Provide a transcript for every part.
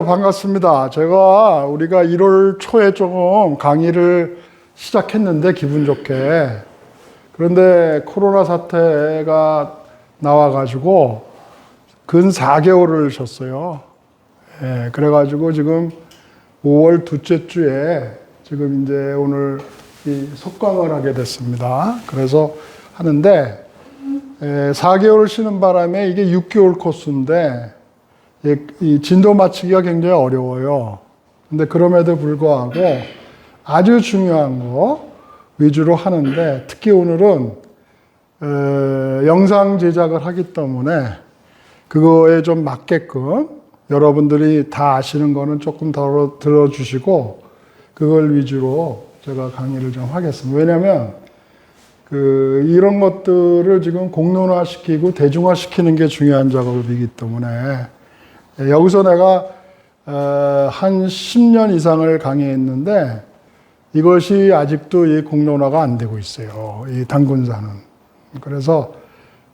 반갑습니다. 우리가 1월 초에 조금 강의를 시작했는데 기분 좋게. 그런데 코로나 사태가 나와가지고 근 4개월을 쉬었어요. 예, 그래가지고 지금 5월 둘째 주에 지금 이제 오늘 이 석광을 하게 됐습니다. 그래서 하는데 4개월 쉬는 바람에 이게 6개월 코스인데 이 진도 맞추기가 굉장히 어려워요. 근데 그럼에도 불구하고 아주 중요한 거 위주로 하는데 특히 오늘은 영상 제작을 하기 때문에 그거에 좀 맞게끔 여러분들이 다 아시는 거는 조금 더 들어주시고 그걸 위주로 제가 강의를 좀 하겠습니다. 왜냐하면 이런 것들을 지금 공론화시키고 대중화시키는 게 중요한 작업이기 때문에 여기서 내가 한 10년 이상을 강의했는데 이것이 아직도 이 공론화가 안 되고 있어요. 이 단군사는. 그래서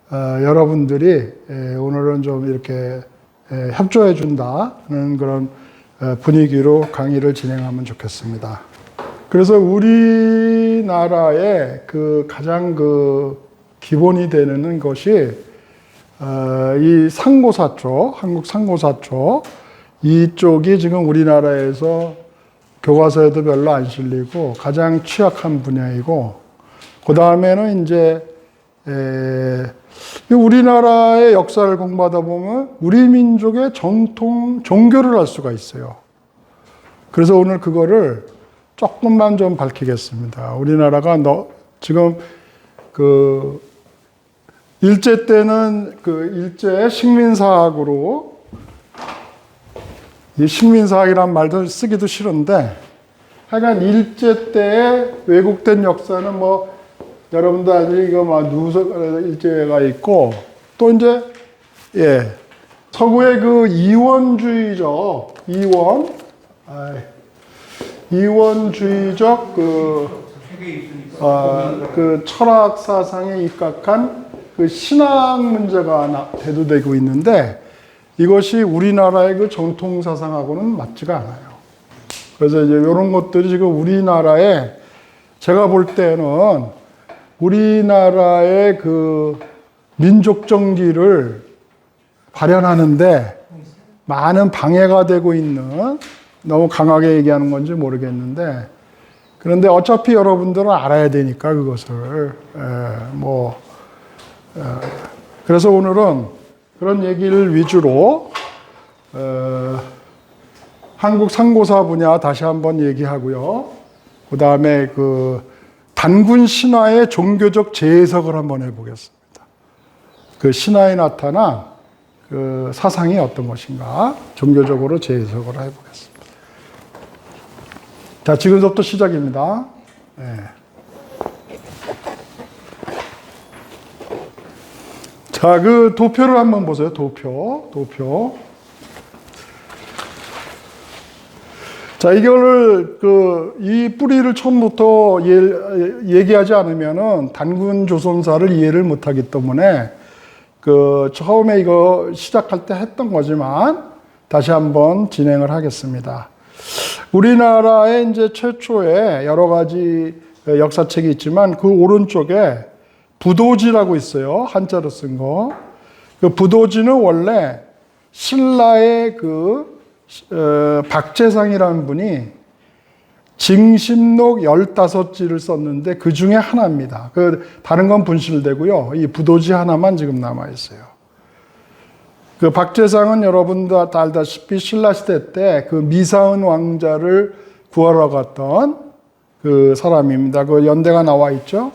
여러분들이 오늘은 좀 이렇게 협조해 준다는 그런 분위기로 강의를 진행하면 좋겠습니다. 그래서 우리나라의 가장 기본이 되는 것이 이 상고사 쪽, 한국 상고사 쪽, 이쪽이 지금 우리나라에서 교과서에도 별로 안 실리고 가장 취약한 분야이고, 그 다음에는 이제, 우리나라의 역사를 공부하다 보면 우리 민족의 전통, 종교를 알 수가 있어요. 그래서 오늘 그거를 조금만 좀 밝히겠습니다. 우리나라가 지금 일제 때는 일제 식민사학으로, 이 식민사학이란 말도 쓰기도 싫은데, 하여간 일제 때의 왜곡된 역사는 여러분도 알지, 이거 누서 일제가 있고, 또 이제, 서구의 이원주의적, 이원주의적 철학 사상에 입각한 신앙 문제가 대두되고 있는데 이것이 우리나라의 전통 사상하고는 맞지가 않아요. 그래서 이제 이런 것들이 지금 우리나라에 제가 볼 때는 우리나라의 민족 정기를 발현하는데 많은 방해가 되고 있는, 너무 강하게 얘기하는 건지 모르겠는데, 그런데 어차피 여러분들은 알아야 되니까 그것을 그래서 오늘은 그런 얘기를 위주로 한국 상고사 분야 다시 한번 얘기하고요. 그 다음에 단군 신화의 종교적 재해석을 한번 해보겠습니다. 신화에 나타난 사상이 어떤 것인가 종교적으로 재해석을 해보겠습니다. 자, 지금부터 시작입니다. 네. 자, 도표를 한번 보세요. 도표. 자, 이거를, 이 뿌리를 처음부터 얘기하지 않으면은 단군 조선사를 이해를 못하기 때문에, 처음에 이거 시작할 때 했던 거지만, 다시 한번 진행을 하겠습니다. 우리나라에 이제 최초에 여러 가지 역사책이 있지만, 그 오른쪽에 부도지라고 있어요. 한자로 쓴 거. 부도지는 원래 신라의 박재상이라는 분이 징심록 15지를 썼는데 그 중에 하나입니다. 다른 건 분실되고요. 이 부도지 하나만 지금 남아있어요. 박재상은 여러분도 다 알다시피 신라시대 때 미사은 왕자를 구하러 갔던 사람입니다. 연대가 나와 있죠.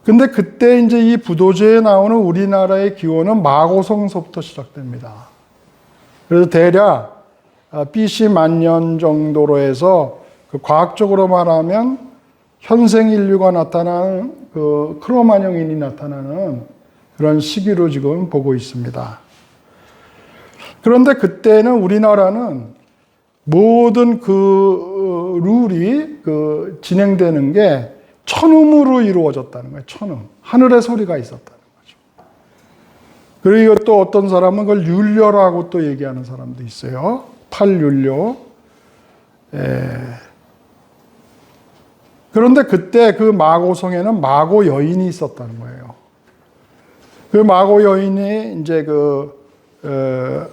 근데 그때 이제 이 부도지에 나오는 우리나라의 기원은 마고성서부터 시작됩니다. 그래서 대략 BC 만년 정도로 해서 과학적으로 말하면 현생 인류가 나타나는 크로마뇽인이 나타나는 그런 시기로 지금 보고 있습니다. 그런데 그때는 우리나라는 모든 룰이 진행되는 게 천음으로 이루어졌다는 거예요. 천음. 하늘의 소리가 있었다는 거죠. 그리고 또 어떤 사람은 그걸 율려라고 또 얘기하는 사람도 있어요. 팔율려. 그런데 그때 그 마고성에는 마고 여인이 있었다는 거예요. 그 마고 여인이 이제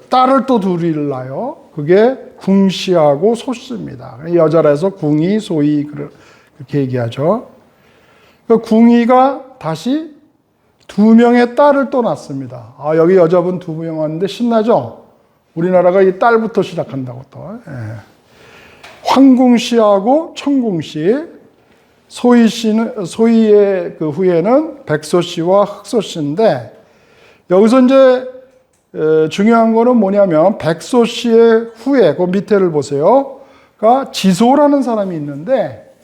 딸을 또 둘을 낳아요. 그게 궁씨하고 소씨입니다. 여자라서 궁이, 소이 그렇게 얘기하죠. 그 궁이가 다시 2명의 딸을 또 낳습니다. 여기 여자분 2명 왔는데 신나죠? 우리나라가 이 딸부터 시작한다고 또. 황궁씨하고 청궁씨, 소희의 그 후예는 백소씨와 흑소씨인데, 여기서 이제 중요한 거는 뭐냐면 백소씨의 후예, 그 밑에를 보세요. 가 지소라는 사람이 있는데,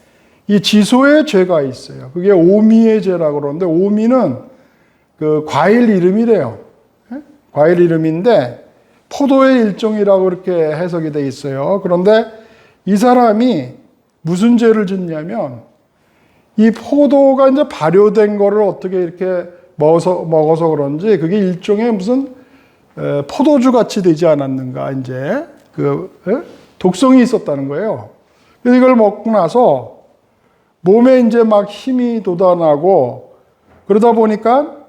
이 지소의 죄가 있어요. 그게 오미의 죄라고 그러는데, 오미는 그 과일 이름이래요. 과일 이름인데 포도의 일종이라고 그렇게 해석이 돼 있어요. 그런데 이 사람이 무슨 죄를 짓냐면, 이 포도가 이제 발효된 거를 어떻게 이렇게 먹어서 그런지 그게 일종의 무슨 포도주 같이 되지 않았는가, 이제 독성이 있었다는 거예요. 그래서 이걸 먹고 나서 몸에 이제 막 힘이 돋아나고 그러다 보니까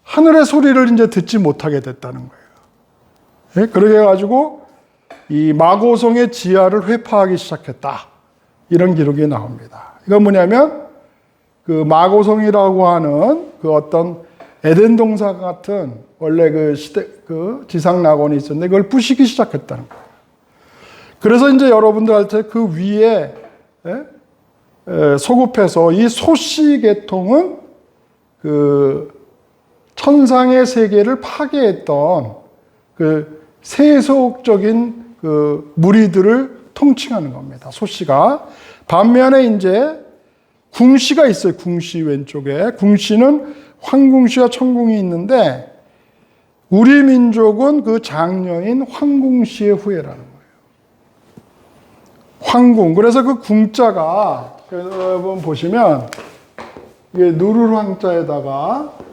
하늘의 소리를 이제 듣지 못하게 됐다는 거예요. 그렇게 해가지고 이 마고성의 지하를 회파하기 시작했다. 이런 기록이 나옵니다. 이건 뭐냐면 그 마고성이라고 하는 그 어떤 에덴 동사 같은 원래 그 지상 낙원이 있었는데 그걸 부시기 시작했다는 거예요. 그래서 이제 여러분들한테 그 위에 소급해서 이 소씨 계통은 그 천상의 세계를 파괴했던 그 세속적인 그 무리들을 통칭하는 겁니다. 소씨가. 반면에 이제 궁씨가 있어요. 궁씨 왼쪽에. 궁씨는 황궁씨와 청궁이 있는데 우리 민족은 그 장녀인 황궁씨의 후예라는 거예요. 황궁. 그래서 그 궁자가 여러분 보시면 이게 누를 황자에다가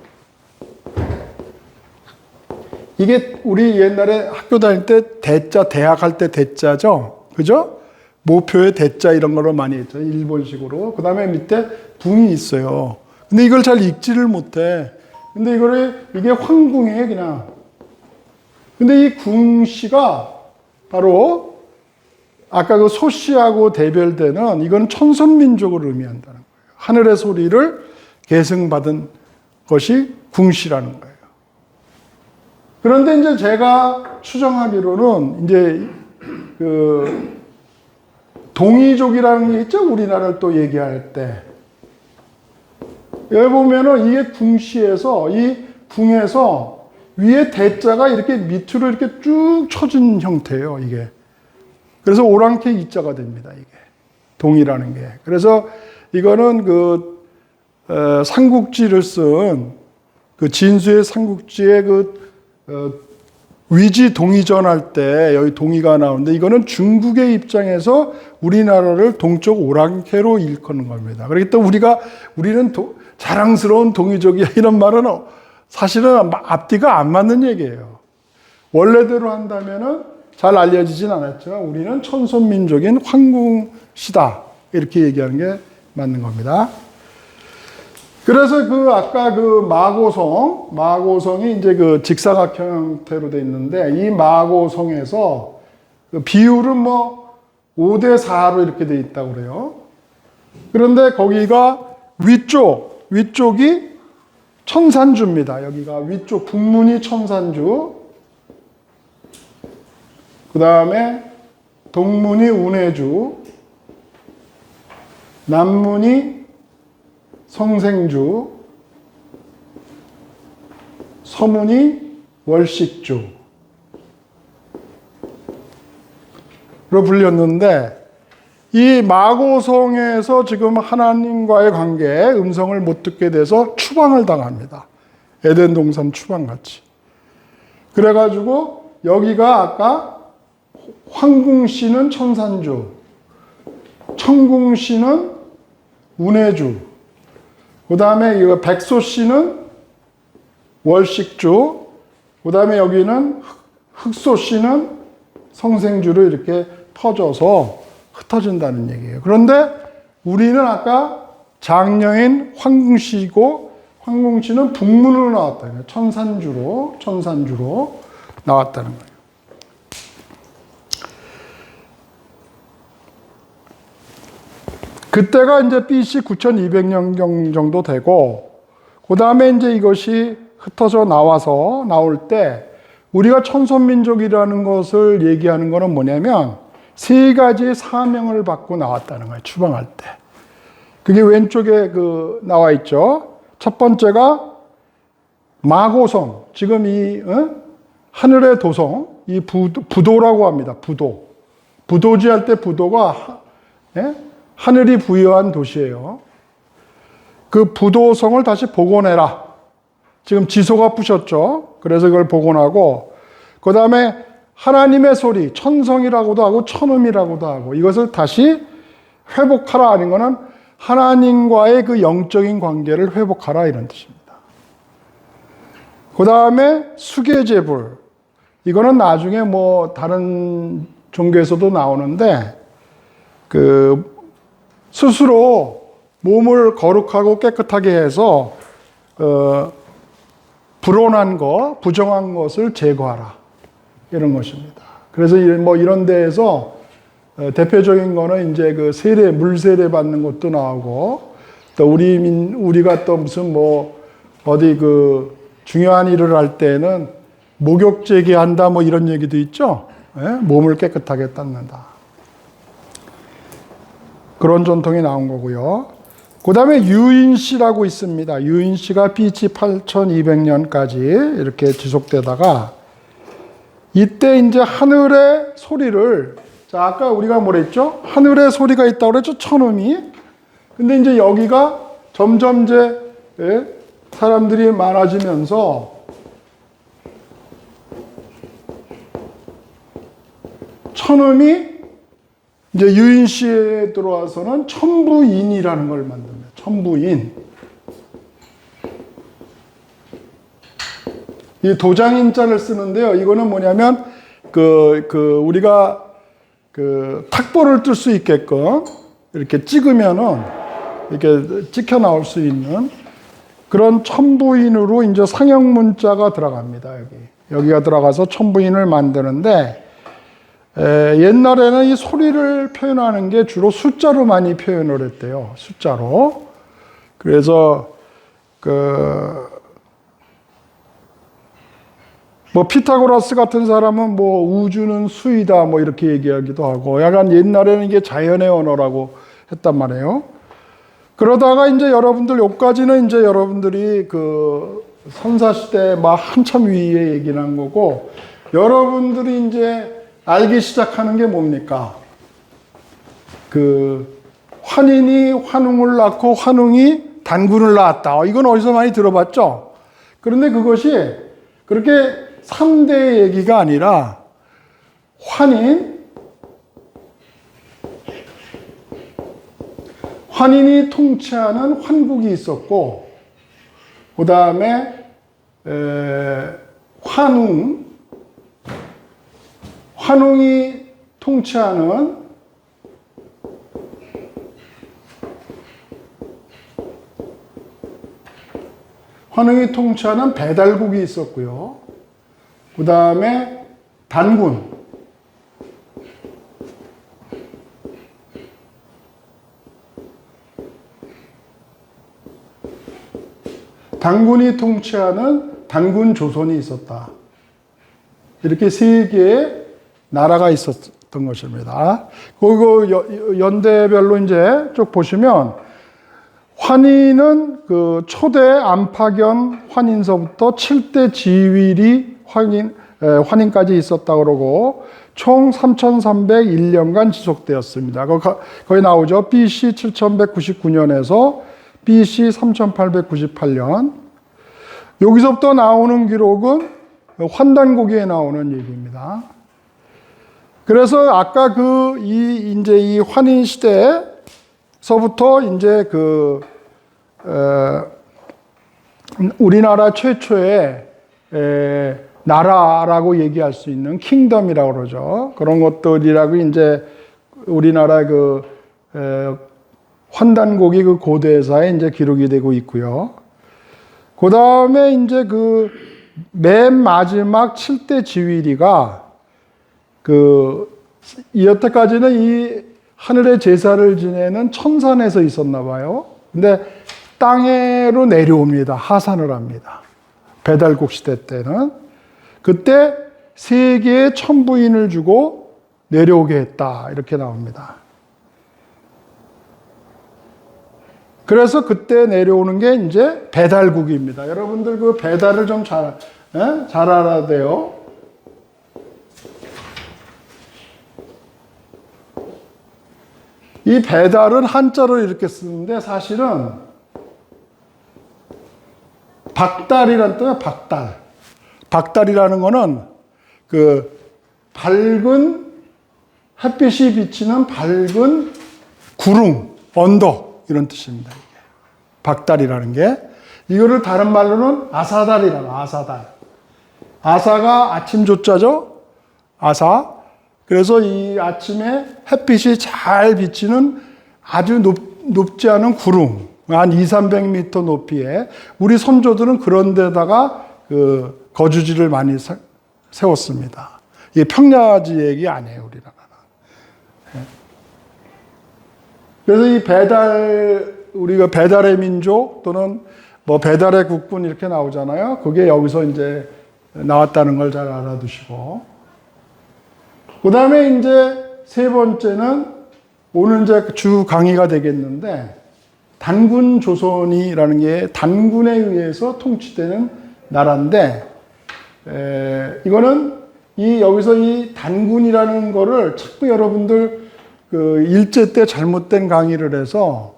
이게 우리 옛날에 학교 다닐 때 대자, 대학 할 때 대자죠? 그죠? 모표에 대자 이런 거를 많이 했죠. 일본식으로. 그 다음에 밑에 붕이 있어요. 근데 이걸 잘 읽지를 못해. 근데 이게 황궁이에요, 그냥. 근데 이 궁씨가 바로 아까 그 소씨하고 대별되는 이건 천선민족을 의미한다는 거예요. 하늘의 소리를 계승받은 것이 궁씨라는 거예요. 그런데 이제 제가 추정하기로는 이제 그 동이족이라는 게 있죠? 우리나라를 또 얘기할 때. 여기 보면은 이게 궁시에서, 이 궁에서 위에 대자가 이렇게 밑으로 이렇게 쭉 쳐진 형태예요, 이게. 그래서 오랑캐 이자가 됩니다, 이게. 동이라는 게. 그래서 이거는 삼국지를 쓴 그 진수의 삼국지의 위지 동이전 할 때 여기 동이가 나오는데 이거는 중국의 입장에서 우리나라를 동쪽 오랑캐로 일컫는 겁니다. 그렇기 때문에 우리는 자랑스러운 동이족이야 이런 말은 사실은 앞뒤가 안 맞는 얘기예요. 원래대로 한다면은 잘 알려지진 않았지만 우리는 천손민족인 황궁시다 이렇게 얘기하는 게 맞는 겁니다. 그래서 아까 마고성이 이제 직사각형 형태로 돼 있는데 이 마고성에서 비율은 5대4로 이렇게 돼 있다고 그래요. 그런데 거기가 위쪽이 천산주입니다. 여기가 위쪽 북문이 천산주, 그 다음에 동문이 운해주, 남문이 성생주, 서문이 월식주로 불렸는데 이 마고성에서 지금 하나님과의 관계에 음성을 못 듣게 돼서 추방을 당합니다. 에덴 동산 추방같이. 그래가지고 여기가 아까 황궁씨는 천산주, 청궁씨는 운해주, 그 다음에 백소씨는 월식주, 그 다음에 여기는 흑소씨는 성생주로 이렇게 터져서 흩어진다는 얘기예요. 그런데 우리는 아까 장녀인 황궁씨고 황궁씨는 북문으로 나왔다는 거예요. 천산주로 나왔다는 거예요. 그때가 이제 BC 9200년 정도 되고, 그 다음에 이제 이것이 흩어져 나올 때, 우리가 천손민족이라는 것을 얘기하는 것은 뭐냐면, 세 가지의 사명을 받고 나왔다는 거예요. 추방할 때. 그게 왼쪽에 나와 있죠. 첫 번째가 마고성. 지금 이 하늘의 도성, 이 부도라고 합니다. 부도지 할 때 부도가 하늘이 부여한 도시예요. 그 부도성을 다시 복원해라. 지금 지소가 부셨죠. 그래서 그걸 복원하고, 그 다음에 하나님의 소리, 천성이라고도 하고 천음이라고도 하고, 이것을 다시 회복하라 하는 것은 하나님과의 그 영적인 관계를 회복하라 이런 뜻입니다. 그 다음에 수계제불. 이거는 나중에 뭐 다른 종교에서도 나오는데, 스스로 몸을 거룩하고 깨끗하게 해서 불온한 것, 부정한 것을 제거하라 이런 것입니다. 그래서 뭐 이런 데에서 대표적인 거는 이제 그 물 세례 받는 것도 나오고, 또 우리가 또 무슨 뭐 어디 중요한 일을 할 때는 목욕 제기한다 뭐 이런 얘기도 있죠. 몸을 깨끗하게 닦는다. 그런 전통이 나온 거고요. 그 다음에 유인시라고 있습니다. 유인시가 BC 8200년까지 이렇게 지속되다가, 이때 이제 하늘의 소리를, 자, 아까 우리가 뭐랬죠? 하늘의 소리가 있다고 그랬죠? 천음이. 근데 이제 여기가 점점 이제 사람들이 많아지면서 천음이 이제 유인시에 들어와서는 천부인이라는 걸 만듭니다. 천부인. 이 도장인자를 쓰는데요. 이거는 뭐냐면 우리가 탁보를 뜰 수 있게끔 이렇게 찍으면은 이렇게 찍혀 나올 수 있는 그런 천부인으로 이제 상형 문자가 들어갑니다. 여기가 들어가서 천부인을 만드는데, 옛날에는 이 소리를 표현하는 게 주로 숫자로 많이 표현을 했대요. 숫자로. 그래서 뭐 피타고라스 같은 사람은 뭐 우주는 수이다 뭐 이렇게 얘기하기도 하고, 약간 옛날에는 이게 자연의 언어라고 했단 말이에요. 그러다가 이제 여기까지는 이제 여러분들이 선사시대 막 한참 위에 얘기를 한 거고, 여러분들이 이제 알기 시작하는 게 뭡니까? 환인이 환웅을 낳고 환웅이 단군을 낳았다. 이건 어디서 많이 들어봤죠? 그런데 그것이 그렇게 3대 얘기가 아니라 환인이 통치하는 환국이 있었고, 그 다음에 환웅이 통치하는 배달국이 있었고요. 그 다음에 단군이 통치하는 단군 조선이 있었다. 이렇게 세 개의 나라가 있었던 것입니다. 그리고 연대별로 이제 쭉 보시면, 환인은 초대 안파견 환인서부터 7대 지윌이 환인까지 있었다 그러고, 총 3301년간 지속되었습니다. 거기 나오죠. BC 7199년에서 BC 3898년. 여기서부터 나오는 기록은 환단고기에 나오는 얘기입니다. 그래서 아까 이 환인 시대서부터 이제 우리나라 최초의 나라라고 얘기할 수 있는 킹덤이라고 그러죠. 그런 것들이라고 이제 우리나라 환단곡이 그 고대사에 이제 기록이 되고 있고요. 그 다음에 이제 맨 마지막 7대 지위리가 여태까지는 이 하늘의 제사를 지내는 천산에서 있었나 봐요. 근데 땅으로 내려옵니다. 하산을 합니다. 배달국 시대 때는. 그때 세계에 천부인을 주고 내려오게 했다. 이렇게 나옵니다. 그래서 그때 내려오는 게 이제 배달국입니다. 여러분들 그 배달을 좀 잘 알아야 돼요. 이 배달은 한자로 이렇게 쓰는데 사실은 박달이라는 뜻이에요. 박달. 박달이라는 거는 밝은 햇빛이 비치는 밝은 구름, 언덕 이런 뜻입니다. 이게. 박달이라는 게 이거를 다른 말로는 아사달이라고. 아사달. 아사가 아침 조자죠. 아사. 그래서 이 아침에 햇빛이 잘 비치는 아주 높지 않은 구름, 한 200~300m 높이에 우리 선조들은 그런 데다가 거주지를 많이 세웠습니다. 이게 평야지 얘기 아니에요, 우리나라는. 그래서 이 우리가 배달의 민족 또는 뭐 배달의 국군 이렇게 나오잖아요. 그게 여기서 이제 나왔다는 걸 잘 알아두시고. 그 다음에 이제 세 번째는 오늘 이제 주 강의가 되겠는데, 단군 조선이라는 게 단군에 의해서 통치되는 나라인데, 이거는 여기서 이 단군이라는 거를 자꾸 여러분들 일제 때 잘못된 강의를 해서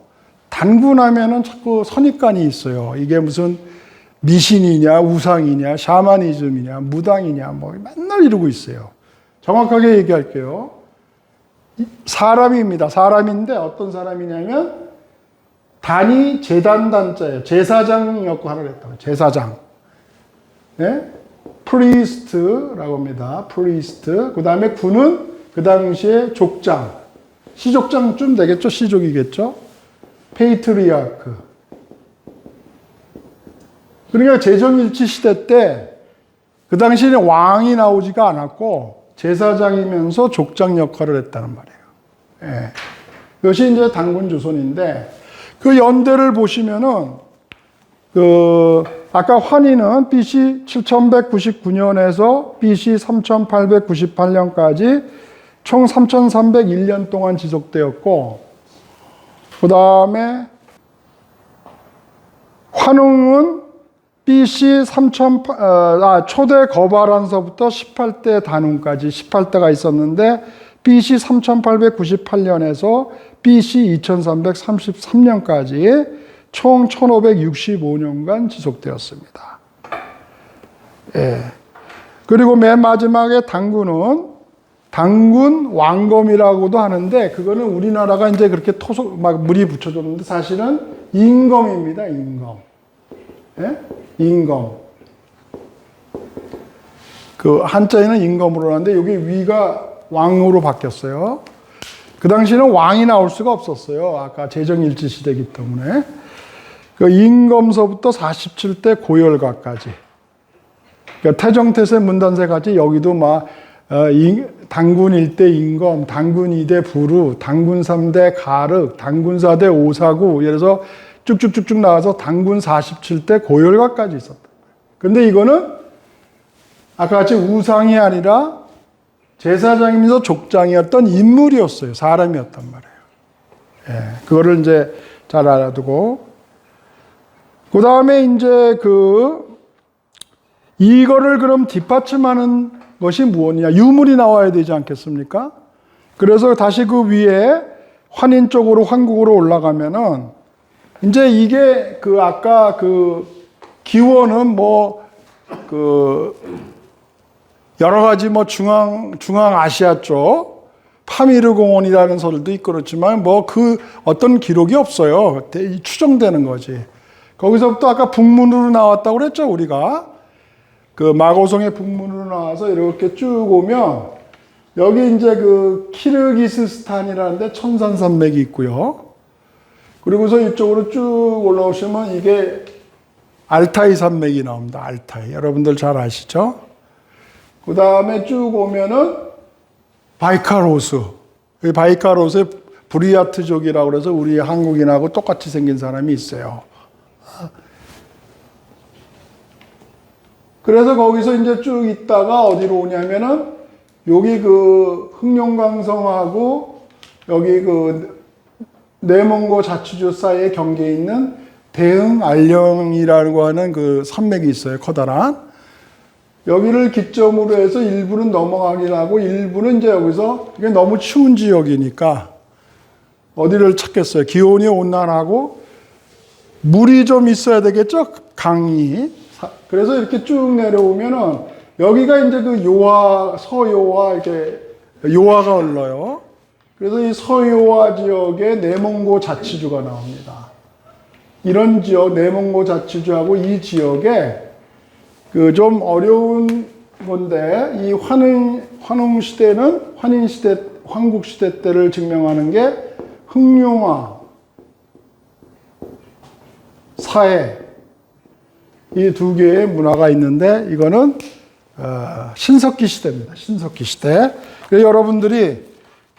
단군하면은 자꾸 선입관이 있어요. 이게 무슨 미신이냐, 우상이냐, 샤머니즘이냐, 무당이냐, 뭐 맨날 이러고 있어요. 정확하게 얘기할게요. 사람입니다. 사람인데 어떤 사람이냐면 단이 재단단자예요. 제사장 역할을 했다고. 제사장. 네? 프리스트라고 합니다. 프리스트. 그 다음에 군은 그 당시에 족장. 시족장쯤 되겠죠? 시족이겠죠? 페이트리아크. 그러니까 제정일치 시대 때 그 당시에는 왕이 나오지가 않았고 제사장이면서 족장 역할을 했다는 말이에요. 예. 그것이 이제 단군 조선인데 그 연대를 보시면은 아까 환희는 BC 7199년에서 BC 3898년까지 총 3301년 동안 지속되었고, 그 다음에 환웅은 BC 초대 거발한서부터 18대 단웅까지 18대가 있었는데 BC 3898년에서 BC 2333년까지 총 1565년간 지속되었습니다. 예. 그리고 맨 마지막에 단군은 단군 왕검이라고도 하는데 그거는 우리나라가 이제 그렇게 막 무리 붙여줬는데 사실은 임검입니다. 임검. 예? 임검. 한자에는 임검으로 하는데 여기 위가 왕으로 바뀌었어요. 그 당시에는 왕이 나올 수가 없었어요. 아까 제정일치 시대이기 때문에. 임검서부터 47대 고열가까지. 그러니까 태정태세 문단세까지 여기도 막 단군 1대 임검, 단군 2대 부루, 단군 3대 가륵, 단군 4대 오사구, 예를 들어서 쭉쭉쭉쭉 나와서 단군 47대 고열가까지 있었다. 근데 이거는 아까 같이 우상이 아니라 제사장이면서 족장이었던 인물이었어요. 사람이었단 말이에요. 예, 그거를 이제 잘 알아두고. 그 다음에 이제 이거를 그럼 뒷받침하는 것이 무엇이냐. 유물이 나와야 되지 않겠습니까? 그래서 다시 그 위에 환인 쪽으로 한국으로 올라가면은 이제 이게 아까 기원은 여러 가지 중앙아시아 쪽 파미르 공원이라는 설도 있고 그렇지만 어떤 기록이 없어요. 추정되는 거지. 거기서부터 아까 북문으로 나왔다고 그랬죠, 우리가. 그 마고성의 북문으로 나와서 이렇게 쭉 오면 여기 이제 그 키르기스스탄이라는데 천산산맥이 있고요. 그리고서 이쪽으로 쭉 올라오시면 이게 알타이 산맥이 나옵니다. 알타이. 여러분들 잘 아시죠? 그 다음에 쭉 오면은 바이카로스. 이 바이카로스에 브리아트족이라고 그래서 우리 한국인하고 똑같이 생긴 사람이 있어요. 그래서 거기서 이제 쭉 있다가 어디로 오냐면은 여기 그 흑룡강성하고 여기 그 내몽고 자치주 사이에 경계에 있는 대흥 알령이라고 하는 그 산맥이 있어요. 커다란. 여기를 기점으로 해서 일부는 넘어가긴 하고 일부는 이제 여기서 이게 너무 추운 지역이니까 어디를 찾겠어요. 기온이 온난하고 물이 좀 있어야 되겠죠. 강이. 그래서 이렇게 쭉 내려오면은 여기가 이제 그 요하, 서요하 이렇게 요하가 흘러요. 그래서 이 서요하 지역에 내몽고 자치주가 나옵니다. 이런 지역, 내몽고 자치주하고 이 지역에 그 좀 어려운 건데 이 환웅 시대는 환인 시대, 황국 시대 때를 증명하는 게 흑룡화, 사해 이 두 개의 문화가 있는데 이거는 신석기 시대입니다. 신석기 시대. 그래서 여러분들이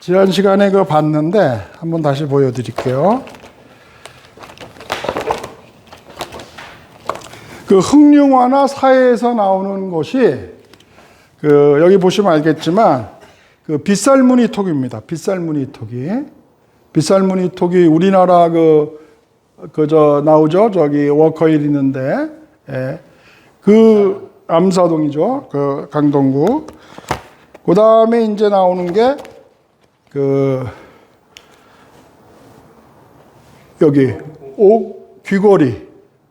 지난 시간에 그거 봤는데 한번 다시 보여드릴게요. 그 흑룡화나 사해에서 나오는 것이 그 여기 보시면 알겠지만 그 빗살무늬톡입니다. 빗살무늬톡이. 빗살무늬톡이 우리나라 저 나오죠. 저기 워커힐 있는데, 예. 그 암사동이죠. 그 강동구. 그 다음에 이제 나오는 게 여기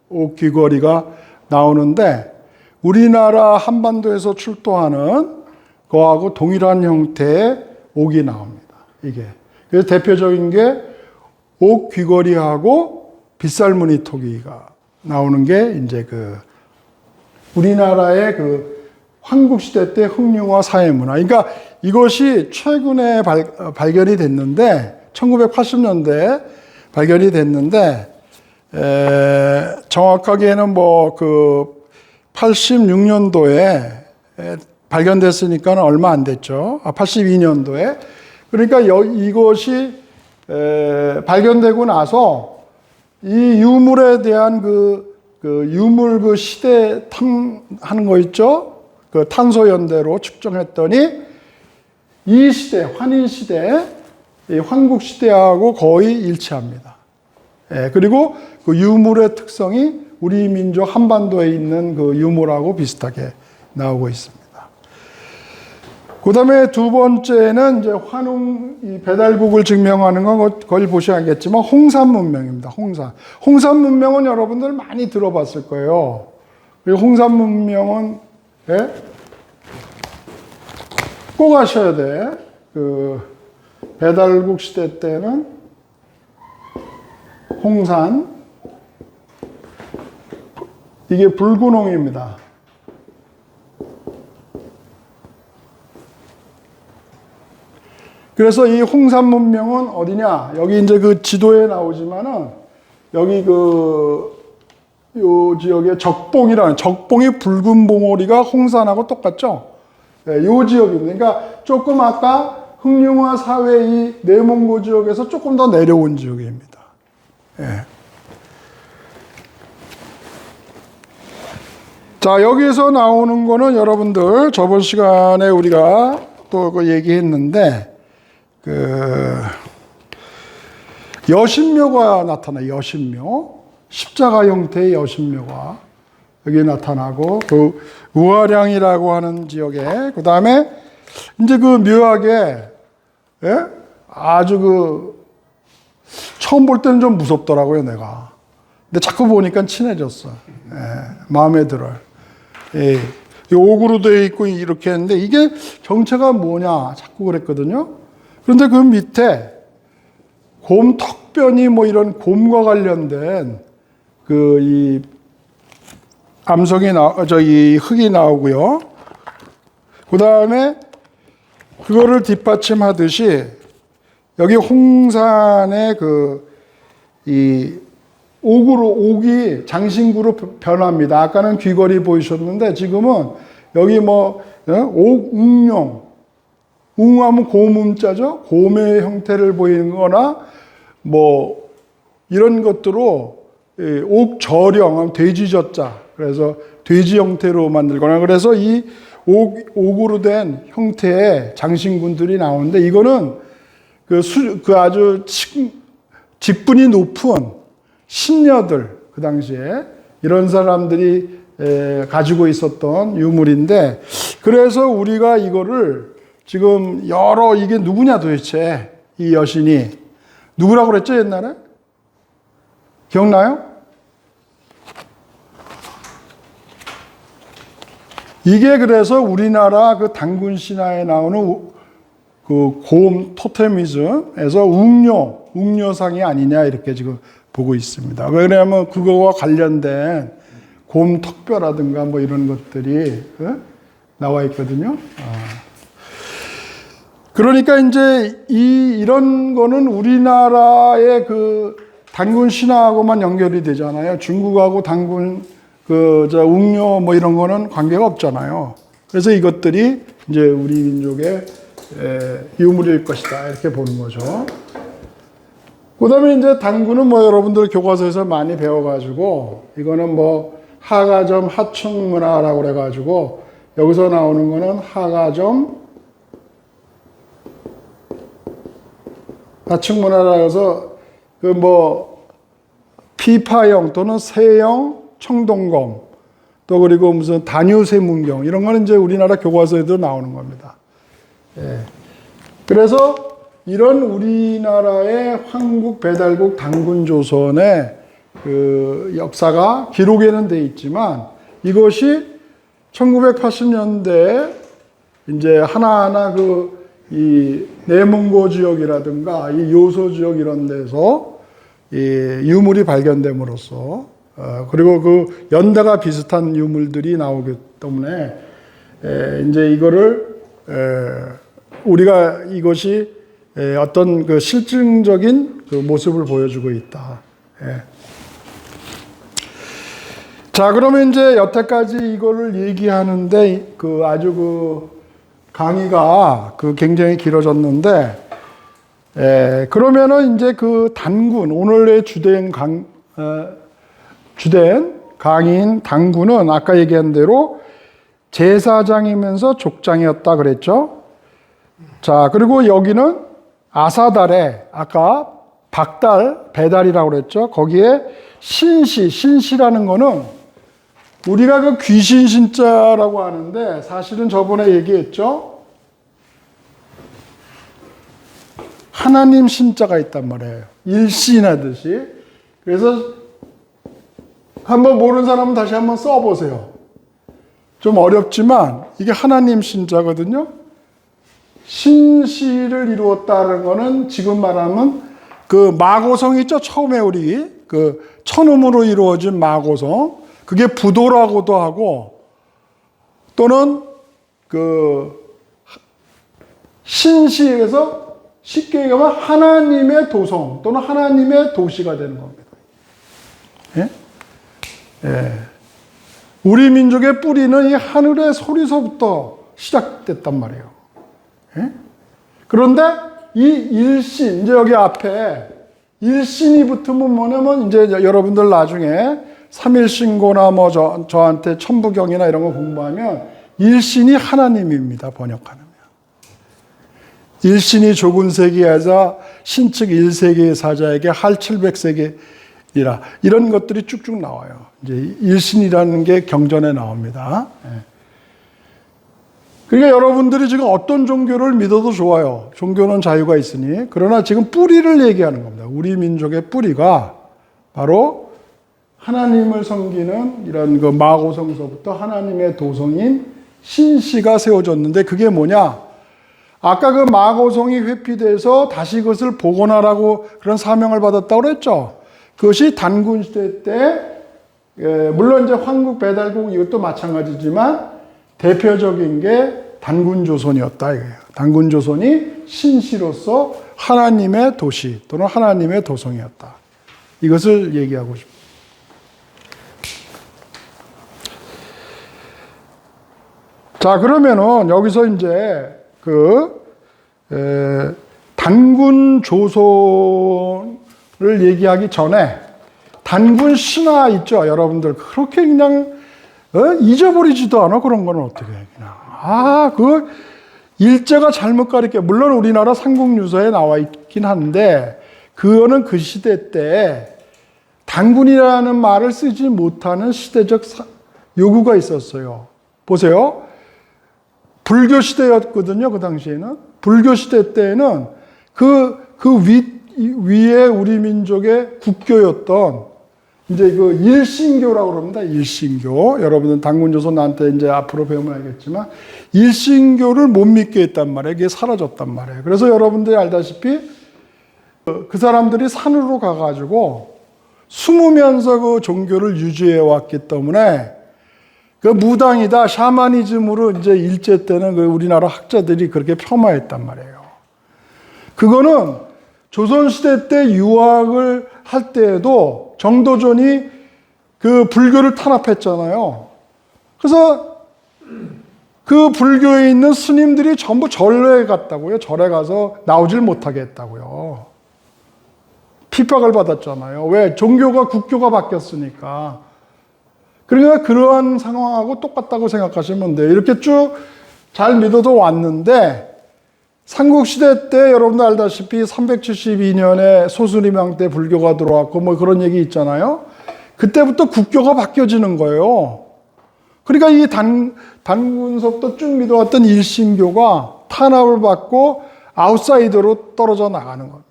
옥귀걸이가 나오는데 우리나라 한반도에서 출토하는 거하고 동일한 형태의 옥이 나옵니다. 이게. 그래서 대표적인 게 옥귀걸이하고 빗살무늬토기가 나오는 게 이제 그 우리나라의 그 황국시대 때 흑룡화 사회문화. 그러니까 이것이 최근에 발견이 됐는데 1980년대 발견이 됐는데 정확하게는 뭐 그 86년도에 발견됐으니까 얼마 안 됐죠. 82년도에. 그러니까 이것이 발견되고 나서 이 유물에 대한 그 유물 그 시대 하는 거 있죠. 그 탄소 연대로 측정했더니 이 시대, 환인 시대, 이 황국 시대하고 거의 일치합니다. 그리고 그 유물의 특성이 우리 민족 한반도에 있는 그 유물하고 비슷하게 나오고 있습니다. 그 다음에 두 번째는 이제 환웅, 이 배달국을 증명하는 건 거의 보셔야겠지만 홍산 문명입니다. 홍산 문명은 여러분들 많이 들어봤을 거예요. 그리고 홍산 문명은, 예? 꼭 아셔야 돼. 그 배달국 시대 때는 홍산, 이게 붉은홍입니다. 그래서 이 홍산 문명은 어디냐? 여기 이제 그 지도에 나오지만은 여기 요 지역에 적봉이 붉은 봉오리가 홍산하고 똑같죠? 네, 요 지역입니다. 그러니까 조금 아까 흑룡화 사회 이 내몽고 지역에서 조금 더 내려온 지역입니다. 예. 자, 여기에서 나오는 거는 여러분들 저번 시간에 우리가 또 그 얘기했는데 여신묘가 나타나요. 여신묘. 십자가 형태의 여신묘가 여기 나타나고 그 우화량이라고 하는 지역에 그 다음에 이제 그 묘하게 예? 아주 처음 볼 때는 좀 무섭더라고요, 내가. 근데 자꾸 보니까 친해졌어. 예, 마음에 들어요. 예, 옥으로 되어 있고 이렇게 했는데 이게 정체가 뭐냐 자꾸 그랬거든요. 그런데 그 밑에 곰 턱변이 뭐 이런 곰과 관련된 이 저기 흙이 나오고요. 그 다음에 그거를 뒷받침하듯이 여기 홍산의 이 옥이 장신구로 변합니다. 아까는 귀걸이 보이셨는데 지금은 여기 옥웅룡, 웅하면 고문자죠. 곰의 형태를 보이는 거나 이런 것들로 옥저령, 돼지저자, 그래서 돼지 형태로 만들거나, 그래서 이 옥으로 된 형태의 장신군들이 나오는데, 이거는 아주 직분이 높은 신녀들, 그 당시에 이런 사람들이 가지고 있었던 유물인데, 그래서 우리가 이거를 지금 이게 누구냐 도대체, 이 여신이 누구라고 그랬죠 옛날에? 기억나요? 이게 그래서 우리나라 그 단군 신화에 나오는 그 곰 토테미즘에서 웅녀상이 아니냐 이렇게 지금 보고 있습니다. 왜냐하면 그거와 관련된 곰 턱뼈라든가 이런 것들이 나와 있거든요. 그러니까 이제 이런 거는 우리나라의 그 단군 신화하고만 연결이 되잖아요. 중국하고 단군 웅녀 이런 거는 관계가 없잖아요. 그래서 이것들이 이제 우리 민족의 유물일 것이다 이렇게 보는 거죠. 그다음에 이제 단군은 여러분들 교과서에서 많이 배워가지고 이거는 하가점 하층문화라고 그래가지고 여기서 나오는 거는 하가점 하층문화라 해서 피파형 또는 세형 청동검 또 그리고 무슨 단유세문경 이런 거는 이제 우리나라 교과서에도 나오는 겁니다. 예. 그래서 이런 우리나라의 황국 배달국 단군 조선의 그 역사가 기록에는 돼 있지만 이것이 1980년대 이제 하나하나 이 내몽고 지역이라든가 이 요소 지역 이런 데서 이 유물이 발견됨으로써 그리고 그 연대가 비슷한 유물들이 나오기 때문에 이제 이거를 우리가 이것이 어떤 그 실증적인 그 모습을 보여주고 있다. 자, 그러면 이제 여태까지 이거를 얘기하는데 아주 강의가 굉장히 길어졌는데, 그러면은 이제 단군, 오늘의 주된 강의인 단군은 아까 얘기한 대로 제사장이면서 족장이었다 그랬죠. 자, 그리고 여기는 아사달에 아까 박달, 배달이라고 그랬죠. 거기에 신시라는 거는 우리가 귀신 신자라고 하는데 사실은 저번에 얘기했죠. 하나님 신자가 있단 말이에요. 일신하듯이. 그래서 한번 모르는 사람은 다시 한번 써보세요. 좀 어렵지만 이게 하나님 신자거든요. 신시를 이루었다는 거는 지금 말하면 마고성 있죠. 처음에 우리 천음으로 이루어진 마고성. 그게 부도라고도 하고 또는 신시에서 쉽게 얘기하면 하나님의 도성 또는 하나님의 도시가 되는 겁니다. 예? 예. 우리 민족의 뿌리는 이 하늘의 소리서부터 시작됐단 말이에요. 예? 그런데 이 일신, 이제 여기 앞에 일신이 붙으면 뭐냐면 이제 여러분들 나중에 삼일신고나 저한테 천부경이나 이런 거 공부하면 일신이 하나님입니다. 번역하면. 일신이 조근세기하자 신측 1세기의 사자에게 할 700세기이라 이런 것들이 쭉쭉 나와요. 이제 일신이라는 게 경전에 나옵니다. 그러니까 여러분들이 지금 어떤 종교를 믿어도 좋아요. 종교는 자유가 있으니. 그러나 지금 뿌리를 얘기하는 겁니다. 우리 민족의 뿌리가 바로 하나님을 섬기는 이런 마고성서부터 하나님의 도성인 신시가 세워졌는데 그게 뭐냐? 아까 마고성이 회피돼서 다시 그것을 복원하라고 그런 사명을 받았다고 그랬죠. 그것이 단군 시대 때 물론 이제 황국 배달국 이것도 마찬가지지만 대표적인 게 단군조선이었다 이거예요. 단군조선이 신시로서 하나님의 도시 또는 하나님의 도성이었다. 이것을 얘기하고 싶습니다. 자, 그러면은 여기서 이제 단군 조선을 얘기하기 전에 단군 신화 있죠, 여러분들. 그렇게 그냥 잊어버리지도 않아. 그런 거는 어떻게 해, 그냥. 그 일제가 잘못 가르쳐. 물론 우리나라 삼국유서에 나와 있긴 한데 그거는 그 시대 때 단군이라는 말을 쓰지 못하는 시대적 요구가 있었어요. 보세요. 불교 시대였거든요, 그 당시에는. 불교 시대 때에는 위에 우리 민족의 국교였던 이제 그 일신교라고 그럽니다. 일신교. 여러분은 단군조선 나한테 이제 앞으로 배우면 알겠지만 일신교를 못 믿게 했단 말이에요. 그게 사라졌단 말이에요. 그래서 여러분들이 알다시피 그 사람들이 산으로 가가지고 숨으면서 그 종교를 유지해 왔기 때문에 그 무당이다, 샤머니즘으로 이제 일제 때는 그 우리나라 학자들이 그렇게 폄하했단 말이에요. 그거는 조선시대 때 유학을 할 때에도 정도전이 그 불교를 탄압했잖아요. 그래서 그 불교에 있는 스님들이 전부 절에 갔다고요. 절에 가서 나오질 못하게 했다고요. 핍박을 받았잖아요. 왜? 종교가 국교가 바뀌었으니까. 그러니까 그러한 상황하고 똑같다고 생각하시면 돼요. 이렇게 쭉 잘 믿어도 왔는데 삼국시대 때 여러분들 알다시피 372년에 소수림왕 때 불교가 들어왔고 뭐 그런 얘기 있잖아요. 그때부터 국교가 바뀌어지는 거예요. 그러니까 이 단군서부터 쭉 믿어왔던 일신교가 탄압을 받고 아웃사이더로 떨어져 나가는 겁니다.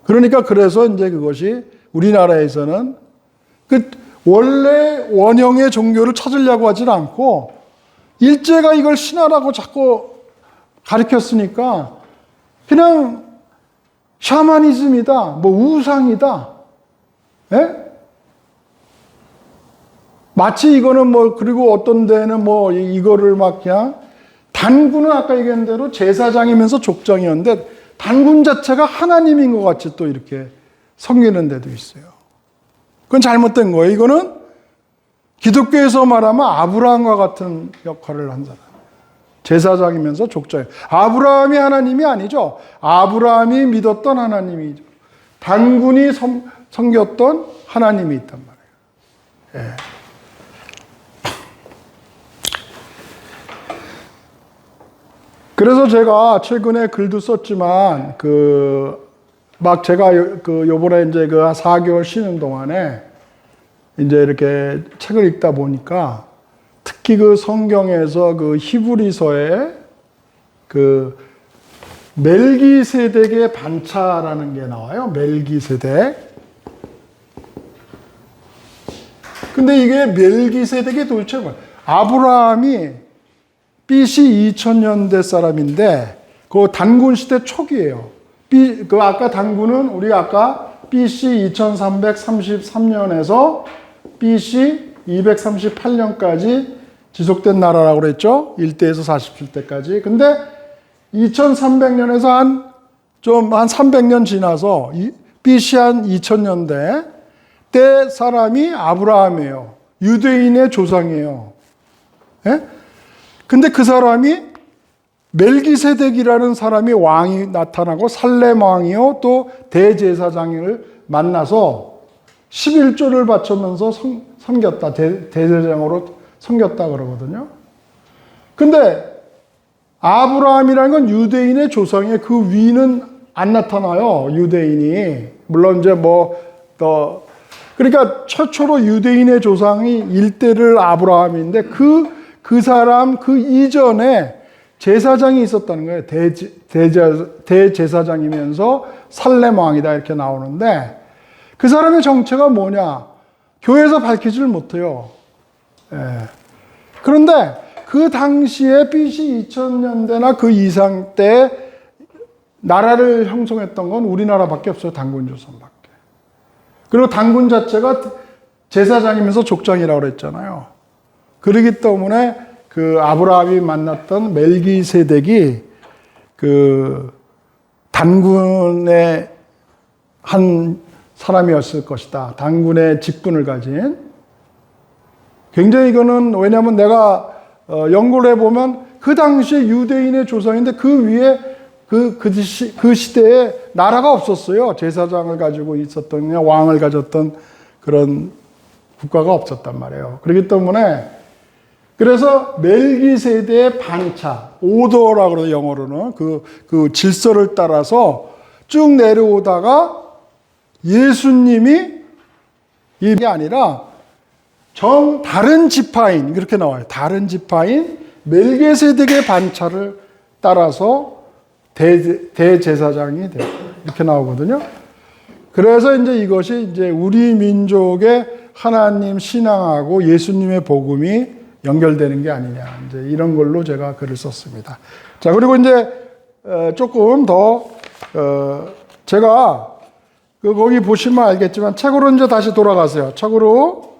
그러니까 그래서 이제 그것이 우리나라에서는 원래 원형의 종교를 찾으려고 하질 않고 일제가 이걸 신화라고 자꾸 가르쳤으니까 그냥 샤머니즘이다, 뭐 우상이다. 예? 마치 이거는 뭐 그리고 어떤 데는 뭐 이거를 막 그냥 단군은 아까 얘기한 대로 제사장이면서 족장이었는데 단군 자체가 하나님인 것 같이 또 이렇게 섬기는 데도 있어요. 그건 잘못된 거예요. 이거는 기독교에서 말하면 아브라함과 같은 역할을 한 사람. 제사장이면서 족장이에요. 아브라함이 하나님이 아니죠. 아브라함이 믿었던 하나님이죠. 단군이 섬겼던 하나님이 있단 말이에요. 예. 그래서 제가 최근에 글도 썼지만 막 제가 요번에 이제 4개월 쉬는 동안에 이제 이렇게 책을 읽다 보니까 특히 성경에서 히브리서에 멜기세덱의 반차라는 게 나와요. 멜기세덱. 근데 이게 멜기세덱이 도대체 뭐야? 아브라함이 BC 2000년대 사람인데 그 단군 시대 초기예요. 아까 단군은 우리가 아까 BC 2333년에서 BC 238년까지 지속된 나라라고 그랬죠. 1대에서 47대까지. 근데 2300년에서 한 300년 지나서 BC 한 2000년대 때 사람이 아브라함이에요. 유대인의 조상이에요. 예? 근데 그 사람이 멜기세덱이라는 사람이 왕이 나타나고 살렘 왕이요 또 대제사장을 만나서 11조를 바치면서 섬겼다. 대제사장으로 섬겼다 그러거든요. 근데 아브라함이라는 건 유대인의 조상이에요. 그 위는 안 나타나요. 유대인이. 물론 이제 그러니까 최초로 유대인의 조상이 1대를 아브라함인데 그 사람 이전에 제사장이 있었다는 거예요. 대제사장이면서 살렘 왕이다 이렇게 나오는데 그 사람의 정체가 뭐냐? 교회에서 밝히지를 못해요. 예. 그런데 그 당시에 BC 2000년대나 그 이상 때 나라를 형성했던 건 우리나라밖에 없어요. 단군조선밖에. 그리고 단군 자체가 제사장이면서 족장이라고 그랬잖아요. 그러기 때문에 그 아브라함이 만났던 멜기세덱이 그 단군의 한 사람이었을 것이다. 단군의 직분을 가진. 굉장히 이거는 왜냐하면 내가 연구를 해보면 그 당시에 유대인의 조상인데 그 위에 그 시대에 나라가 없었어요. 제사장을 가지고 있었던, 왕을 가졌던 그런 국가가 없었단 말이에요. 그렇기 때문에 그래서 멜기세덱의 반차, 오더라고 그러죠, 영어로는. 그 질서를 따라서 쭉 내려오다가 예수님이 이게 아니라 다른 지파인, 그렇게 나와요. 다른 지파인 멜기세덱의 반차를 따라서 대제사장이 돼요. 이렇게 나오거든요. 그래서 이제 이것이 이제 우리 민족의 하나님 신앙하고 예수님의 복음이 연결되는 게 아니냐. 이제 이런 걸로 제가 글을 썼습니다. 자, 그리고 이제 조금 더 제가 거기 보시면 알겠지만 책으로 이제 다시 돌아가세요. 책으로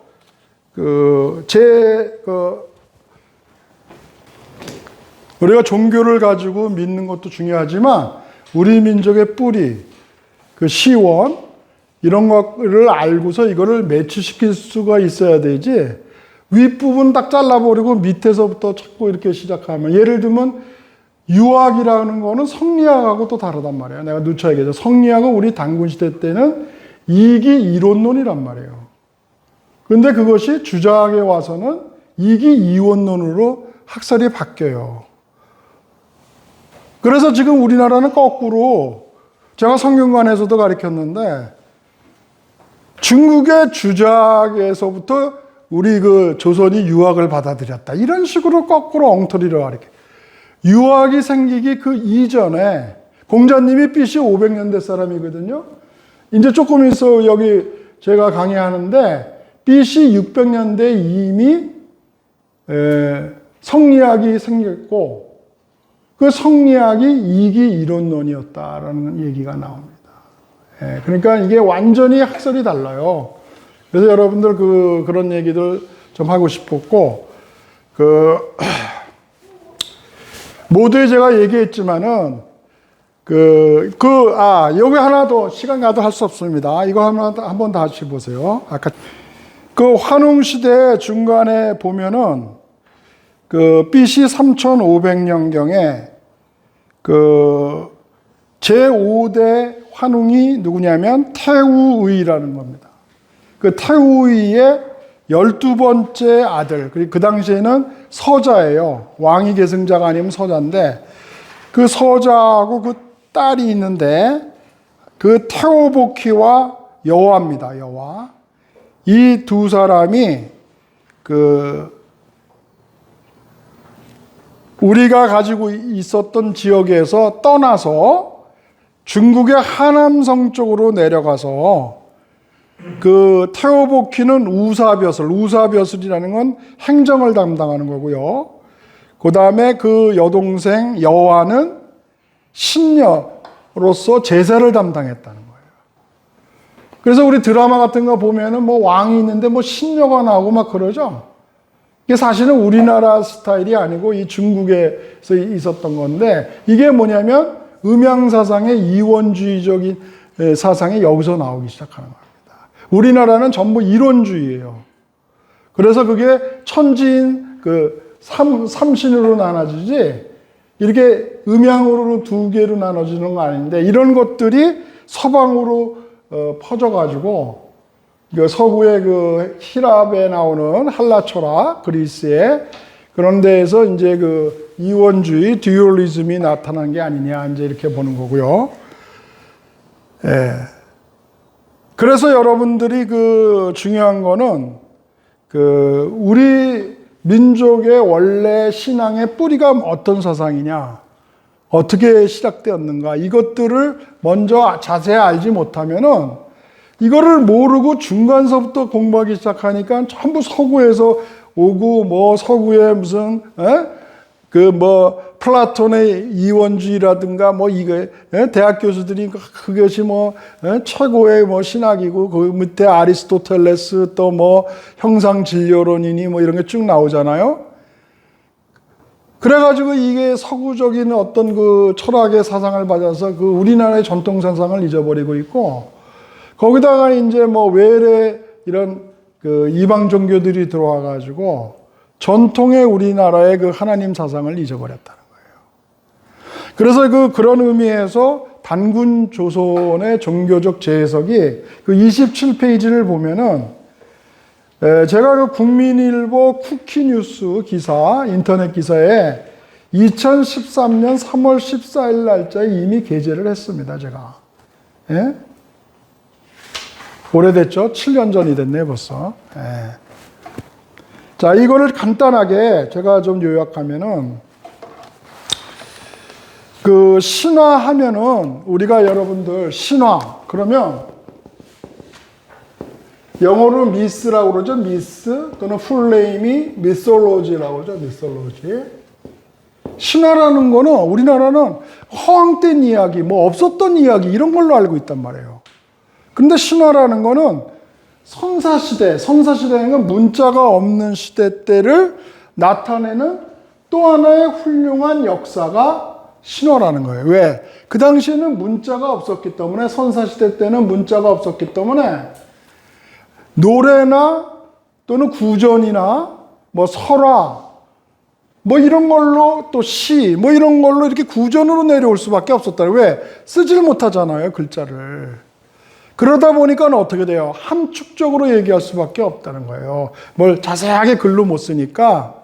우리가 종교를 가지고 믿는 것도 중요하지만 우리 민족의 뿌리, 그 시원 이런 것을 알고서 이거를 매치시킬 수가 있어야 되지. 윗부분 딱 잘라버리고 밑에서부터 자꾸 이렇게 시작하면, 예를 들면 유학이라는 거는 성리학하고 또 다르단 말이에요. 내가 누차 얘기했죠. 성리학은 우리 단군시대 때는 이기 이론론이란 말이에요. 그런데 그것이 주작에 와서는 이기 이원론으로 학설이 바뀌어요. 그래서 지금 우리나라는 거꾸로, 제가 성균관에서도 가르쳤는데 중국의 주작에서부터 우리 그 조선이 유학을 받아들였다. 이런 식으로 거꾸로 엉터리를 가르쳐요. 유학이 생기기 그 이전에 공자님이 BC 500년대 사람이거든요. 이제 조금 있어 여기 제가 강의하는데 BC 600년대 이미 성리학이 생겼고 그 성리학이 이기 이론론이었다라는 얘기가 나옵니다. 그러니까 이게 완전히 학설이 달라요. 그래서 여러분들 그런 얘기들 좀 하고 싶었고, 모두에 제가 얘기했지만은, 여기 하나 더, 시간 가도 할 수 없습니다. 이거 한번 다시 보세요. 아까, 환웅시대 중간에 보면은, BC 3500년경에, 제5대 환웅이 누구냐면 태우의라는 겁니다. 그 태우의의 12번째 아들, 그 당시에는 서자예요. 왕위 계승자가 아니면 서자인데, 그 서자하고 그 딸이 있는데, 그 태오보키와 여화입니다, 여화. 이 두 사람이, 우리가 가지고 있었던 지역에서 떠나서 중국의 하남성 쪽으로 내려가서 그 태오보키는 우사벼슬이라는 건 행정을 담당하는 거고요. 그 다음에 그 여동생 여화는 신녀로서 제사를 담당했다는 거예요. 그래서 우리 드라마 같은 거 보면은 뭐 왕이 있는데 뭐 신녀가 나오고 막 그러죠. 이게 사실은 우리나라 스타일이 아니고 이 중국에서 있었던 건데, 이게 뭐냐면 음양사상의 이원주의적인 사상이 여기서 나오기 시작하는 겁니다. 우리나라는 전부 이론주의예요. 그래서 그게 천지인 삼신으로 나눠지지, 이렇게 음양으로 두 개로 나눠지는 거 아닌데, 이런 것들이 서방으로 퍼져가지고, 서구의 히랍에 나오는 할라초라, 그리스의 그런 데에서 이제 이원주의, 듀얼리즘이 나타난 게 아니냐, 이제 이렇게 보는 거고요. 예. 그래서 여러분들이 중요한 거는 우리 민족의 원래 신앙의 뿌리가 어떤 사상이냐, 어떻게 시작되었는가, 이것들을 먼저 자세히 알지 못하면은 이거를 모르고 중간서부터 공부하기 시작하니까 전부 서구에서 오고 뭐 서구의 무슨 그 뭐 플라톤의 이원주의라든가 뭐 이거 대학 교수들이 그것이 뭐 최고의 뭐 신학이고 그 밑에 아리스토텔레스 또 뭐 형상 진료론이니 뭐 이런 게 쭉 나오잖아요. 그래가지고 이게 서구적인 어떤 그 철학의 사상을 받아서 그 우리나라의 전통 사상을 잊어버리고 있고, 거기다가 이제 뭐 외래 이런 그 이방 종교들이 들어와가지고 전통의 우리나라의 그 하나님 사상을 잊어버렸다는 거예요. 그래서 그런 의미에서 단군 조선의 종교적 재해석이 그 27페이지를 보면은 제가 그 국민일보 쿠키뉴스 기사, 인터넷 기사에 2013년 3월 14일 날짜에 이미 게재를 했습니다, 제가. 예? 오래됐죠? 7년 전이 됐네요, 벌써. 예. 자, 이거를 간단하게 제가 좀 요약하면은, 그 신화하면은 우리가 여러분들 신화, 그러면 영어로 미스라고 그러죠. 미스 또는 풀네임이 미솔로지라고 그러죠. 미솔로지. 신화라는 거는 우리나라는 허황된 이야기, 뭐 없었던 이야기 이런 걸로 알고 있단 말이에요. 근데 신화라는 거는 선사시대는 건 문자가 없는 시대 때를 나타내는 또 하나의 훌륭한 역사가 신화라는 거예요. 왜? 그 당시에는 문자가 없었기 때문에, 선사시대 때는 문자가 없었기 때문에 노래나 또는 구전이나 뭐 설화 뭐 이런 걸로, 또 시 뭐 이런 걸로 이렇게 구전으로 내려올 수밖에 없었다. 왜? 쓰질 못하잖아요, 글자를. 그러다 보니까 어떻게 돼요? 함축적으로 얘기할 수밖에 없다는 거예요. 뭘 자세하게 글로 못 쓰니까.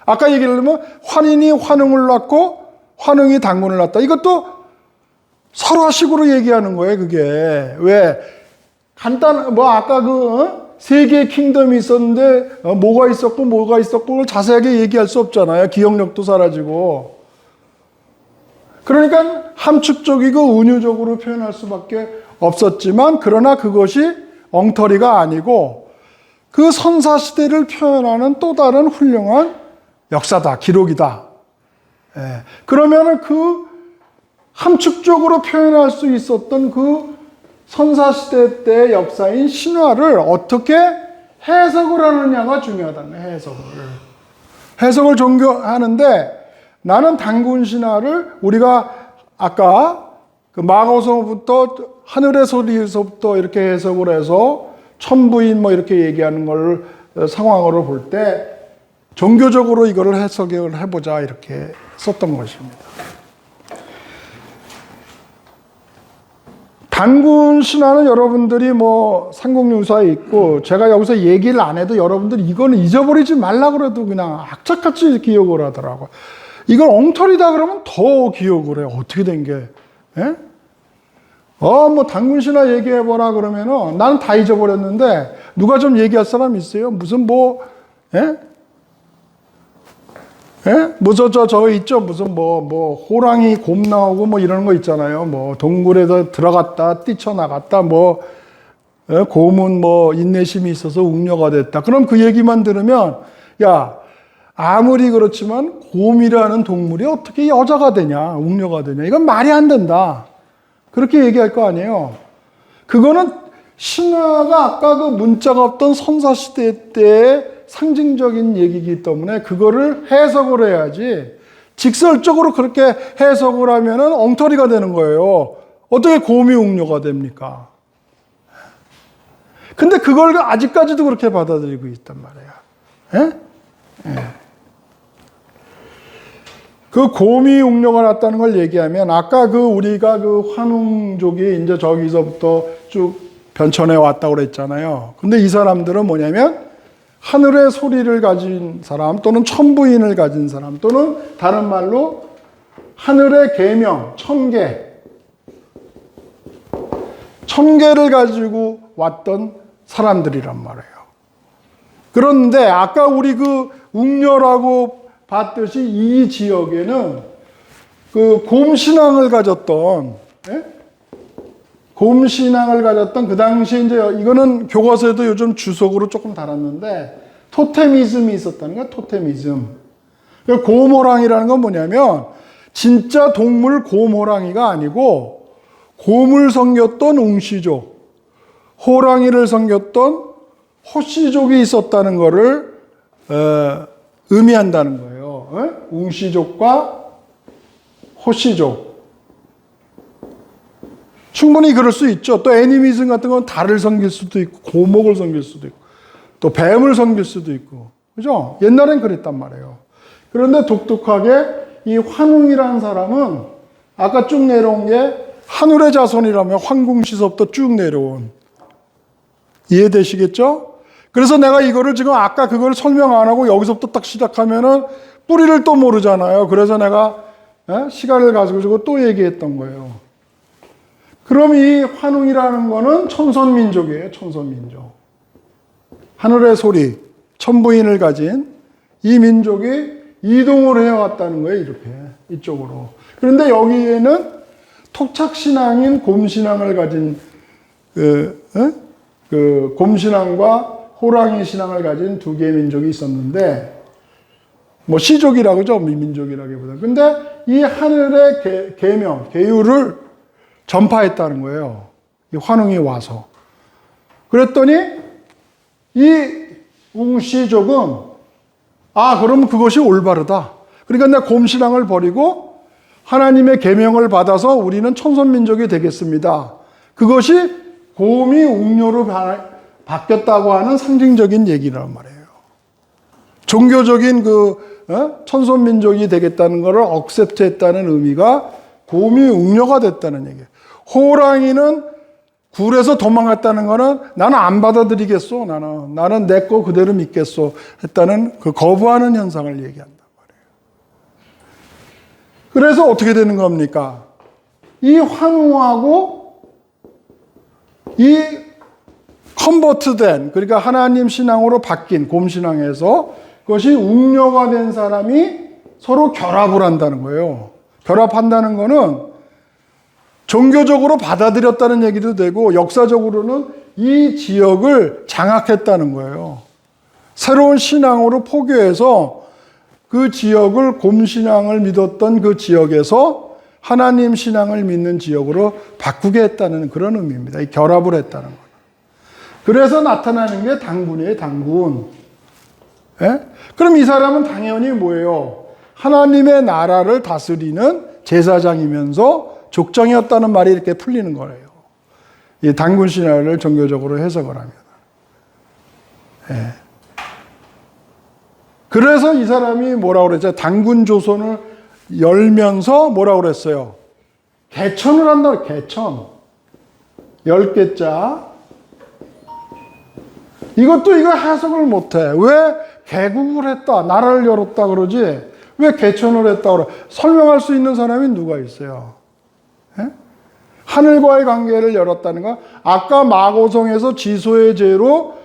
아까 얘기를 하면 환인이 환웅을 낳고 환웅이 단군을 낳았다. 이것도 설화식으로 얘기하는 거예요, 그게. 왜? 뭐 아까 세 개의 킹덤이 있었는데 뭐가 있었고 그걸 자세하게 얘기할 수 없잖아요. 기억력도 사라지고. 그러니까 함축적이고 은유적으로 표현할 수밖에 없었지만, 그러나 그것이 엉터리가 아니고 그 선사시대를 표현하는 또 다른 훌륭한 역사다, 기록이다. 예. 그러면은 그 함축적으로 표현할 수 있었던 그 선사시대 때의 역사인 신화를 어떻게 해석을 하느냐가 중요하다는 거예요. 해석을 종교하는데, 나는 단군 신화를 우리가 아까 그 마가서부터 하늘의 소리에서부터 이렇게 해석을 해서 천부인 뭐 이렇게 얘기하는 걸 상황으로 볼 때 종교적으로 이거를 해석을 해보자 이렇게 썼던 것입니다. 단군 신화는 여러분들이 뭐 삼국유사에 있고, 제가 여기서 얘기를 안 해도 여러분들이 이거는 잊어버리지 말라 그래도 그냥 악착같이 기억을 하더라고. 이걸 엉터리다 그러면 더 기억을 해요. 어떻게 된 게. 예? 뭐 단군 신화 얘기해보라 그러면은 나는 다 잊어버렸는데, 누가 좀 얘기할 사람 있어요? 무슨 예? 예? 저 있죠? 무슨 호랑이 곰 나오고 뭐 이런 거 있잖아요. 뭐 동굴에서 들어갔다 뛰쳐나갔다 곰은 인내심이 있어서 웅녀가 됐다. 그럼 그 얘기만 들으면, 야, 아무리 그렇지만 곰이라는 동물이 어떻게 여자가 되냐, 웅녀가 되냐, 이건 말이 안 된다. 그렇게 얘기할 거 아니에요. 그거는 신화가 아까 그 문자가 없던 선사시대 때의 상징적인 얘기이기 때문에 그거를 해석을 해야지, 직설적으로 그렇게 해석을 하면은 엉터리가 되는 거예요. 어떻게 곰이 웅녀가 됩니까? 근데 그걸 아직까지도 그렇게 받아들이고 있단 말이에요. 예? 예. 그 곰이 웅녀가 났다는 걸 얘기하면, 아까 우리가 환웅족이 이제 저기서부터 쭉 변천해 왔다고 그랬잖아요. 근데 이 사람들은 뭐냐면, 하늘의 소리를 가진 사람, 또는 천부인을 가진 사람, 또는 다른 말로 하늘의 계명, 천계를 가지고 왔던 사람들이란 말이에요. 그런데 아까 우리 웅녀라고 봤듯이 이 지역에는 곰신앙을 가졌던, 그 당시에 이제 이거는 교과서에도 요즘 주석으로 조금 달았는데, 토테미즘이 있었다는 거야, 토테미즘. 곰호랑이라는 건 뭐냐면 진짜 동물 곰호랑이가 아니고 곰을 섬겼던 웅시족, 호랑이를 섬겼던 호시족이 있었다는 것을 의미한다는 거예요. 웅시족과 호시족. 충분히 그럴 수 있죠. 또 애니미즘 같은 건 달을 섬길 수도 있고 고목을 섬길 수도 있고 또 뱀을 섬길 수도 있고, 그죠? 옛날엔 그랬단 말이에요. 그런데 독특하게 이 환웅이라는 사람은 아까 쭉 내려온 게 하늘의 자손이라면 황궁시서부터 쭉 내려온, 이해되시겠죠? 그래서 내가 이거를 지금 아까 그걸 설명 안 하고 여기서부터 딱 시작하면은 뿌리를 또 모르잖아요. 그래서 내가 시간을 가지고 또 얘기했던 거예요. 그럼 이 환웅이라는 거는 천선민족이에요. 천선민족. 하늘의 소리, 천부인을 가진 이 민족이 이동을 해왔다는 거예요. 이렇게 이쪽으로. 그런데 여기에는 토착신앙인 곰신앙을 가진 그 곰신앙과 호랑이 신앙을 가진 두 개의 민족이 있었는데, 뭐 시족이라고 그러죠. 민족이라기보다. 근데 이 하늘의 계명, 계율을 전파했다는 거예요. 이 환웅이 와서. 그랬더니 이 웅시족은 그럼 그것이 올바르다. 그러니까 내가 곰신앙을 버리고 하나님의 계명을 받아서 우리는 천선민족이 되겠습니다. 그것이 곰이 웅녀로 바뀌었다고 하는 상징적인 얘기란 말이에요. 종교적인 천선민족이 되겠다는 것을 억셉트했다는 의미가 곰이 웅녀가 됐다는 얘기예요. 호랑이는 굴에서 도망갔다는 거는 나는 안 받아들이겠소. 나는 내 거 그대로 믿겠소. 했다는 그 거부하는 현상을 얘기한단 말이에요. 그래서 어떻게 되는 겁니까? 이 환웅하고 이 컨버트된, 그러니까 하나님 신앙으로 바뀐 곰신앙에서 그것이 웅녀가 된 사람이 서로 결합을 한다는 거예요. 결합한다는 거는 종교적으로 받아들였다는 얘기도 되고 역사적으로는 이 지역을 장악했다는 거예요. 새로운 신앙으로 포교해서 그 지역을 곰신앙을 믿었던 그 지역에서 하나님 신앙을 믿는 지역으로 바꾸게 했다는 그런 의미입니다. 이 결합을 했다는 거예요. 그래서 나타나는 게 당군이에요. 당군. 그럼 이 사람은 당연히 뭐예요? 하나님의 나라를 다스리는 제사장이면서 족장이었다는 말이 이렇게 풀리는 거예요. 이 당군 신화를 종교적으로 해석을 하면. 그래서 이 사람이 뭐라고 그랬죠? 당군 조선을 열면서 뭐라고 그랬어요? 개천을 한다. 개천. 10개자. 이것도 이거 해석을 못해. 왜 개국을 했다, 나라를 열었다 그러지? 왜 개천을 했다 그러? 설명할 수 있는 사람이 누가 있어요? 하늘과의 관계를 열었다는 거. 아까 마고성에서 지소의 죄로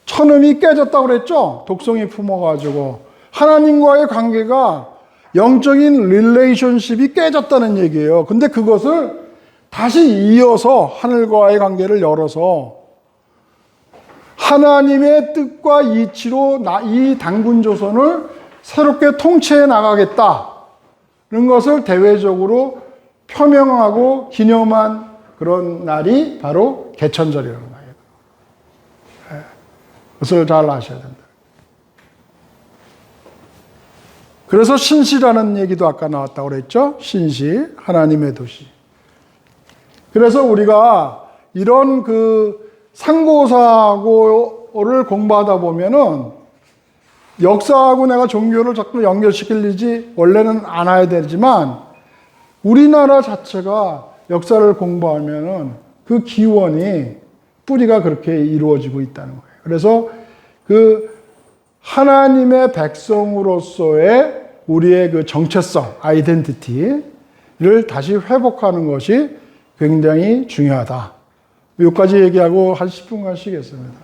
천음이 깨졌다고 그랬죠? 독성이 품어가지고. 하나님과의 관계가 영적인 릴레이션십이 깨졌다는 얘기예요. 근데 그것을 다시 이어서 하늘과의 관계를 열어서 하나님의 뜻과 이치로 이 당군 조선을 새롭게 통치해 나가겠다는 것을 대외적으로 표명하고 기념한 그런 날이 바로 개천절이라는 거예요. 그것을 잘 아셔야 된다. 그래서 신시라는 얘기도 아까 나왔다고 그랬죠? 신시, 하나님의 도시. 그래서 우리가 이런 상고사고를 공부하다 보면은 역사하고 내가 종교를 자꾸 연결시키려지 원래는 안 해야 되지만 우리나라 자체가 역사를 공부하면은 그 기원이 뿌리가 그렇게 이루어지고 있다는 거예요. 그래서 하나님의 백성으로서의 우리의 정체성, 아이덴티티를 다시 회복하는 것이 굉장히 중요하다. 여기까지 얘기하고 한 10분간 쉬겠습니다.